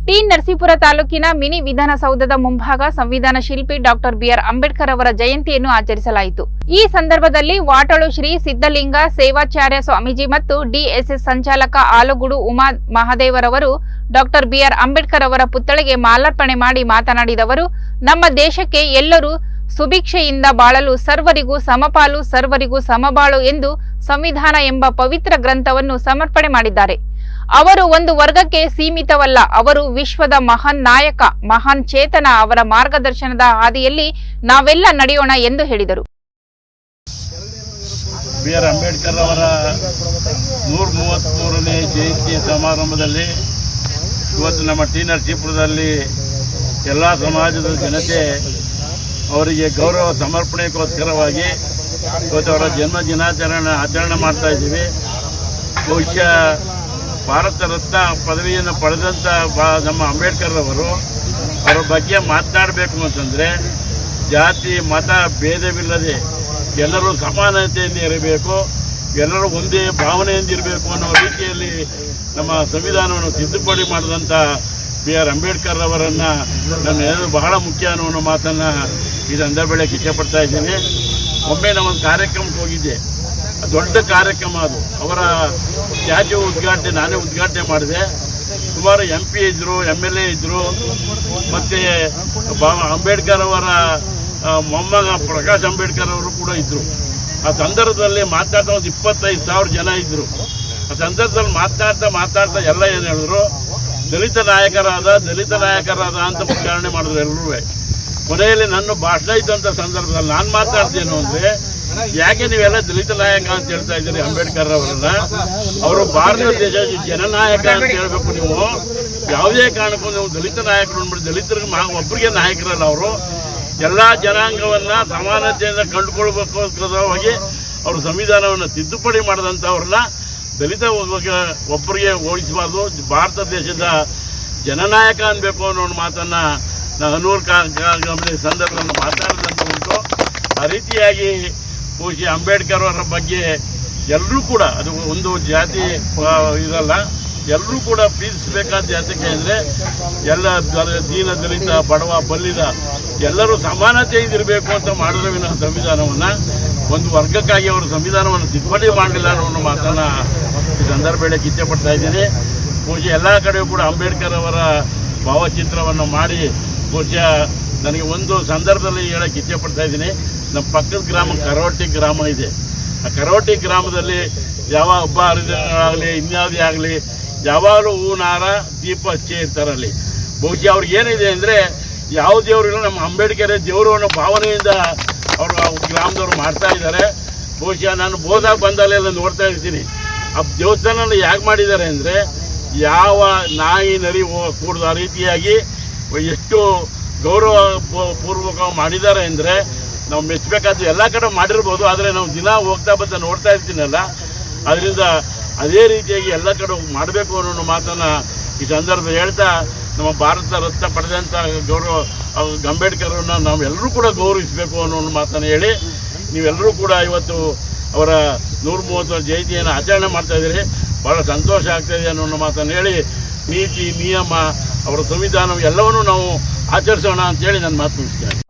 T Narasipura ತಾಲೂಕಿನ mini ವಿಧಾನಸೌಧದ ಮುಂಭಾಗ ಸಂವಿಧಾನ ಶಿಲ್ಪಿ ಡಾಕ್ಟರ್ ಬಿಆರ್ ಅಂಬೇಡ್ಕರ್ ಅವರ ಜಯಂತಿಯನ್ನು ಆಚರಿಸಲಾಯಿತು. ಈ ಸಂದರ್ಭದಲ್ಲಿ ವಾಟಾಳು ಶ್ರೀ ಸಿದ್ದಲಿಂಗ ಸೇವಾಚಾರ್ಯ ಸ್ವಾಮೀಜಿ ಮತ್ತು ಡಿಎಸ್ಎಸ್ ಸಂಚಾಲಕ ಆಲೂಗುಡು ಉಮಾ ಮಹಾದೇವರವರು ಡಾಕ್ಟರ್ ಬಿಆರ್ ಅಂಬೇಡ್ಕರ್ ಅವರ ಪುತ್ಥಳಿಗೆ ಮಾಲಾರ್ಪಣೆ ಮಾಡಿ ಮಾತನಾಡಿದವರು, ನಮ್ಮ ದೇಶಕ್ಕೆ ಎಲ್ಲರೂ ಸುಭಿಕ್ಷೆಯಿಂದ ಬಾಳಲು ಸರ್ವರಿಗೂ ಸಮಪಾಲು ಸರ್ವರಿಗೂ ಸಮಬಾಳು ಎಂದು ಸಂವಿಧಾನ ಎಂಬ ಪವಿತ್ರ ಗ್ರಂಥವನ್ನು ಸಮರ್ಪಣೆ ಮಾಡಿದ್ದಾರೆ. ಅವರು ಒಂದು ವರ್ಗಕ್ಕೆ ಸೀಮಿತವಲ್ಲ, ಅವರು ವಿಶ್ವದ ಮಹಾನ್ ನಾಯಕ, ಮಹಾನ್ ಚೇತನ. ಅವರ ಮಾರ್ಗದರ್ಶನದ ಹಾದಿಯಲ್ಲಿ ನಾವೆಲ್ಲ ನಡೆಯೋಣ ಎಂದು ಹೇಳಿದರು. ಬಿಆರ್ ಅಂಬೇಡ್ಕರ್ ಅವರ 133ನೇ ಜಯಂತಿ ಸಮಾರಂಭದಲ್ಲಿ ಇವತ್ತು ನಮ್ಮ ಟಿ ನರಸೀಪುರದಲ್ಲಿ ಎಲ್ಲ ಸಮಾಜದ ಜನತೆ ಅವರಿಗೆ ಗೌರವ ಸಮರ್ಪಣೆಗೋಸ್ಕರವಾಗಿ ಇವತ್ತು ಅವರ ಜನ್ಮ ಆಚರಣೆ ಮಾಡ್ತಾ ಇದ್ದೀವಿ. ಬಹುಶಃ ಭಾರತ ರತ್ನ ಪದವಿಯನ್ನು ಪಡೆದಂಥ ನಮ್ಮ ಅಂಬೇಡ್ಕರ್ ಅವರು ಅವರ ಬಗ್ಗೆ ಮಾತನಾಡಬೇಕು ಅಂತಂದರೆ ಜಾತಿ ಮತ ಭೇದವಿಲ್ಲದೆ ಎಲ್ಲರೂ ಸಮಾನತೆಯಿಂದ ಇರಬೇಕು, ಎಲ್ಲರೂ ಒಂದೇ ಭಾವನೆಯಿಂದ ಇರಬೇಕು ಅನ್ನೋ ರೀತಿಯಲ್ಲಿ ನಮ್ಮ ಸಂವಿಧಾನವನ್ನು ತಿದ್ದುಪಡಿ ಮಾಡಿದಂಥ ಬಿ ಆರ್ ಅಂಬೇಡ್ಕರ್ ಅವರನ್ನು ನಾನು ಬಹಳ ಮುಖ್ಯ ಅನ್ನೋ ಮಾತನ್ನು ಈ ಸಂದರ್ಭದಲ್ಲಿ ಇಷ್ಟಪಡ್ತಾ ಇದ್ದೀನಿ. ಒಮ್ಮೆ ನಾವೊಂದು ಕಾರ್ಯಕ್ರಮಕ್ಕೆ ಹೋಗಿದ್ದೆ, ದೊಡ್ಡ ಕಾರ್ಯಕ್ರಮ ಅದು. ಅವರ ಸ್ಟ್ಯಾಚ್ಯೂ ಉದ್ಘಾಟನೆ ನಾನೇ ಉದ್ಘಾಟನೆ ಮಾಡಿದೆ. ಸುಮಾರು MP ಇದ್ದರು, MLA ಇದ್ದರು, ಮತ್ತು ಅಂಬೇಡ್ಕರ್ ಅವರ ಮೊಮ್ಮಗ ಪ್ರಕಾಶ್ ಅಂಬೇಡ್ಕರ್ ಅವರು ಕೂಡ ಇದ್ದರು. ಆ ಸಂದರ್ಭದಲ್ಲಿ ಮಾತಾಡ್ತಾ ಒಂದು 25,000 ಜನ ಇದ್ದರು. ಆ ಸಂದರ್ಭದಲ್ಲಿ ಮಾತಾಡ್ತಾ ಎಲ್ಲ ಏನು ಹೇಳಿದ್ರು, ದಲಿತ ನಾಯಕರಾದ ಅಂತ ಉಚ್ಚಾರಣೆ ಮಾಡಿದ್ರು ಎಲ್ಲರೂ. ಕೊನೆಯಲ್ಲಿ ನನ್ನ ಭಾಷಣ ಇದ್ದಂಥ ಸಂದರ್ಭದಲ್ಲಿ ನಾನು ಮಾತಾಡ್ತೇನು ಅಂದರೆ, ಯಾಕೆ ನೀವೆಲ್ಲ ದಲಿತ ನಾಯಕ ಅಂತ ಹೇಳ್ತಾ ಇದ್ದೀರಿ ಅಂಬೇಡ್ಕರ್ ಅವರನ್ನ? ಅವರು ಭಾರತ ದೇಶ ಜನನಾಯಕ ಅಂತ ಹೇಳ್ಬೇಕು. ನೀವು ಯಾವುದೇ ಕಾರಣಕ್ಕೂ ನೀವು ದಲಿತ ನಾಯಕರು ಅಂದ್ಬಿಟ್ಟು ದಲಿತರಿಗೆ ಒಬ್ಬರಿಗೆ ನಾಯಕರಲ್ಲ. ಅವರು ಎಲ್ಲ ಜನಾಂಗವನ್ನು ಸಮಾನತೆಯಿಂದ ಕಂಡುಕೊಳ್ಬೇಕೋಸ್ಕರವಾಗಿ ಅವರು ಸಂವಿಧಾನವನ್ನು ತಿದ್ದುಪಡಿ ಮಾಡಿದಂಥವ್ರನ್ನ ದಲಿತ ಒಬ್ಬರಿಗೆ ಓಡಿಸಬಾರ್ದು, ಭಾರತ ದೇಶದ ಜನನಾಯಕ ಅನ್ಬೇಕು ಅನ್ನೋ ಮಾತನ್ನು ನಾನು ಅನೂರ್ ಸಂದರ್ಭದಲ್ಲಿ ಮಾತಾಡಿದಂತ ಉಂಟು. ಆ ರೀತಿಯಾಗಿ ಬಹುಶಃ ಅಂಬೇಡ್ಕರ್ ಅವರ ಬಗ್ಗೆ ಎಲ್ಲರೂ ಕೂಡ, ಅದು ಒಂದು ಜಾತಿ ಇದಲ್ಲ, ಎಲ್ಲರೂ ಕೂಡ ಪ್ರೀತಿಸಬೇಕಾದ ಜಾತಿಗೆ ಅಂದರೆ ಎಲ್ಲ ದೀನ ದಲಿತ ಬಡವ ಬಲ್ಲಿದ ಎಲ್ಲರೂ ಸಮಾನತೆಯಿಂದ ಇರಬೇಕು ಅಂತ ಮಾಡಿದ್ರೆ ವಿನ ಸಂವಿಧಾನವನ್ನು ಒಂದು ವರ್ಗಕ್ಕಾಗಿ ಅವರು ಸಂವಿಧಾನವನ್ನು ತಿದ್ದುಪಡಿ ಮಾಡಲಿಲ್ಲ ಅನ್ನೋ ಮಾತನ್ನು ಈ ಸಂದರ್ಭದಲ್ಲಿ ಇಚ್ಛೆಪಡ್ತಾ ಇದ್ದೀನಿ. ಬಹುಶಃ ಎಲ್ಲ ಕಡೆಯೂ ಕೂಡ ಅಂಬೇಡ್ಕರ್ ಅವರ ಭಾವಚಿತ್ರವನ್ನು ಮಾಡಿ ಬಹುಶಃ ನನಗೆ ಒಂದು ಸಂದರ್ಭದಲ್ಲಿ ಹೇಳಕ್ಕೆ ಇಚ್ಛೆಪಡ್ತಾ ಇದ್ದೀನಿ. ನಮ್ಮ ಪಕ್ಕದ ಗ್ರಾಮ ಕರೋಟಿ ಗ್ರಾಮ ಇದೆ. ಆ ಕರೋಟಿ ಗ್ರಾಮದಲ್ಲಿ ಯಾವ ಹಬ್ಬ ಹರಿದಿನಗಳಾಗಲಿ ಇನ್ಯಾವುದೇ ಆಗಲಿ ಯಾವಾಗಲೂ ಹೂನಾರ ದೀಪ ಹಚ್ಚಿ ಇರ್ತಾರಲ್ಲಿ. ಬಹುಶಃ ಅವ್ರಿಗೆ ಏನಿದೆ ಅಂದರೆ ಯಾವ ದೇವರಿಲ್ಲ, ನಮ್ಮ ಅಂಬೇಡ್ಕರ್ ದೇವರು ಅನ್ನೋ ಭಾವನೆಯಿಂದ ಅವರು ಗ್ರಾಮದವ್ರು ಮಾಡ್ತಾ ಇದ್ದಾರೆ. ಬಹುಶಃ ನಾನು ಬೋದಾಗ ಬಂದಲ್ಲೆಲ್ಲ ನೋಡ್ತಾ ಇರ್ತೀನಿ. ಆ ದೇವಸ್ಥಾನ ಯಾಕೆ ಮಾಡಿದ್ದಾರೆ ಅಂದರೆ, ಯಾವ ನಾಯಿ ನರಿ ಕೂಡದ ಆ ರೀತಿಯಾಗಿ ಎಷ್ಟು ಗೌರವ ಪೂರ್ವಕ ಮಾಡಿದ್ದಾರೆ ಅಂದರೆ ನಾವು ಮೆಚ್ಚಬೇಕಾದ್ದು. ಎಲ್ಲ ಕಡೆ ಮಾಡಿರ್ಬೋದು, ಆದರೆ ನಾವು ದಿನ ಹೋಗ್ತಾ ಬರ್ತಾ ನೋಡ್ತಾ ಇರ್ತೀನಲ್ಲ, ಅದರಿಂದ ಅದೇ ರೀತಿಯಾಗಿ ಎಲ್ಲ ಕಡೆ ಮಾಡಬೇಕು ಅನ್ನೋ ಮಾತನ್ನು ಈ ಸಂದರ್ಭ ಹೇಳ್ತಾ, ನಮ್ಮ ಭಾರತ ರತ್ನ ಪಡೆದಂಥ ಗೌರವ ಅಂಬೇಡ್ಕರನ್ನು ನಾವೆಲ್ಲರೂ ಕೂಡ ಗೌರವಿಸಬೇಕು ಅನ್ನೋ ಮಾತನ್ನು ಹೇಳಿ, ನೀವೆಲ್ಲರೂ ಕೂಡ ಇವತ್ತು ಅವರ 130ನೇ ಜಯಂತಿಯನ್ನು ಆಚರಣೆ ಮಾಡ್ತಾಯಿದ್ದೀರಿ. ಭಾಳ ಸಂತೋಷ ಆಗ್ತಾಯಿದೆ ಅನ್ನೋ ಮಾತನ್ನು ಹೇಳಿ, ನೀತಿ ನಿಯಮ ಅವರ ಸಂವಿಧಾನ ಎಲ್ಲವನ್ನೂ ನಾವು ಆಚರಿಸೋಣ ಅಂತೇಳಿ ನನ್ನ ಮಾತು ಮುಗಿಸ್ತೇನೆ.